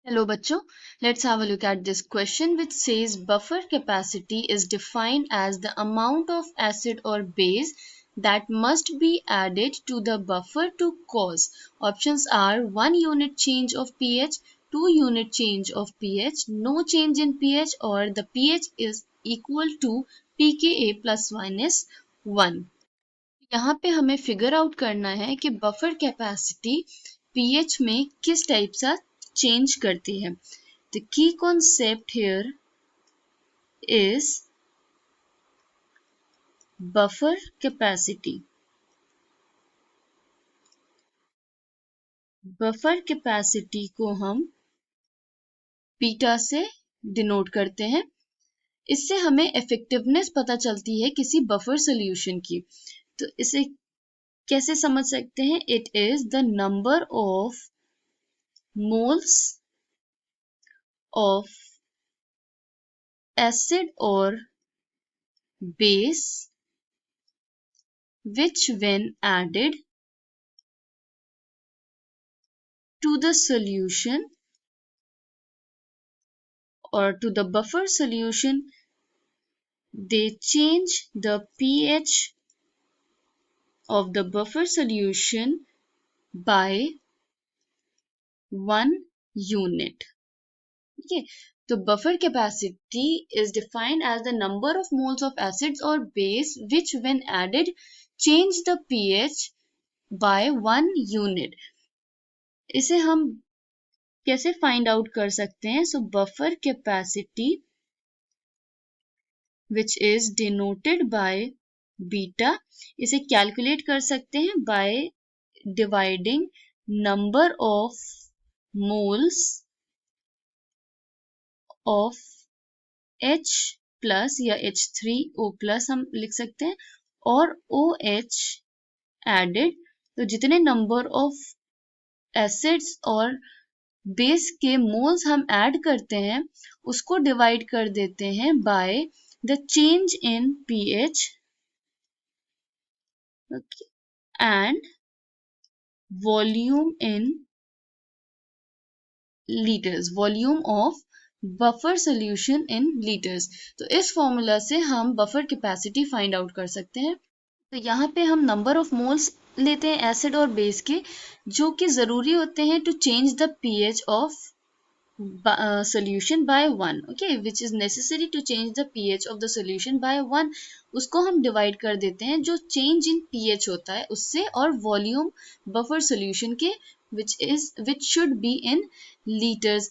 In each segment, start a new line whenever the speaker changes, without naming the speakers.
Hello bachcho, let's have a look at this question which says buffer capacity is defined as the amount of acid or base that must be added to the buffer to cause. Options are 1 unit change of pH, 2 unit change of pH, no change in pH or the pH is equal to pKa plus minus 1. यहाँ पे हमें figure out करना है कि buffer capacity pH में किस type सा change करती है. The key concept here is buffer capacity. Buffer capacity को हम बीटा से डिनोट करते हैं. इससे हमें इफेक्टिवनेस पता चलती है किसी बफर सॉल्यूशन की. तो इसे कैसे समझ सकते हैं? It is the number of moles of acid or base which when added to the solution or to the buffer solution, they change the pH of the buffer solution by 1 unit. Okay, so buffer capacity is defined as the number of moles of acids or base which when added change the pH by 1 unit. इसे हम कैसे find out कर सकते हैं? So buffer capacity which is denoted by beta, इसे calculate कर सकते हैं by dividing number of moles of H plus या H3O प्लस हम लिख सकते हैं और OH एडेड. तो जितने नंबर ऑफ एसिड्स और बेस के मोल्स हम ऐड करते हैं उसको डिवाइड कर देते हैं by the change in pH and volume in litres, volume of buffer solution in litres. तो इस फॉर्मूला से हम बफर कैपेसिटी फाइंड आउट कर सकते हैं. तो यहाँ पे हम नंबर ऑफ मोल्स लेते हैं एसिड और बेस के जो कि ज़रूरी होते हैं to change the pH of solution by 1, okay, which is necessary to change the pH of the solution by 1. उसको हम डिवाइड कर देते हैं जो चेंज इन pH होता है उससे और वॉल्यूम बफर सॉल्यूशन के which should be in liters.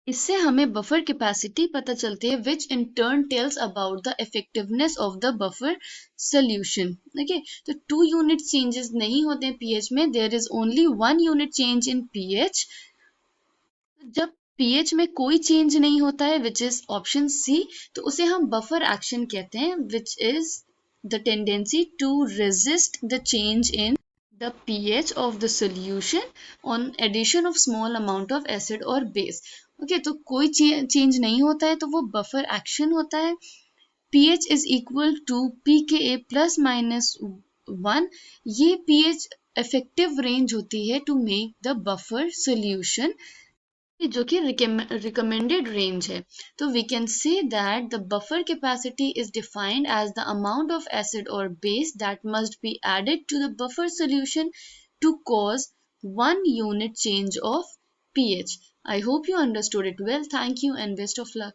इससे हमें बफर कैपेसिटी पता चलती है which in turn tells about the effectiveness of the buffer solution. Okay, तो 2 यूनिट चेंजेस नहीं होते हैं pH में, there is only 1 unit change in pH. जब pH में कोई चेंज नहीं होता है विच इज ऑप्शन सी, तो उसे हम बफर एक्शन कहते हैं which is the tendency to resist the change in the pH of the solution on addition of small amount of acid or base. Okay, तो कोई चेंज नहीं होता है तो वो बफर एक्शन होता है. pH is equal to pKa plus minus 1. ये pH effective range होती है to make the buffer solution जो कि recommended range है. तो we can say that the buffer capacity is defined as the amount of acid or base that must be added to the buffer solution to cause 1 unit change of pH. I hope you understood it well. Thank you and best of luck.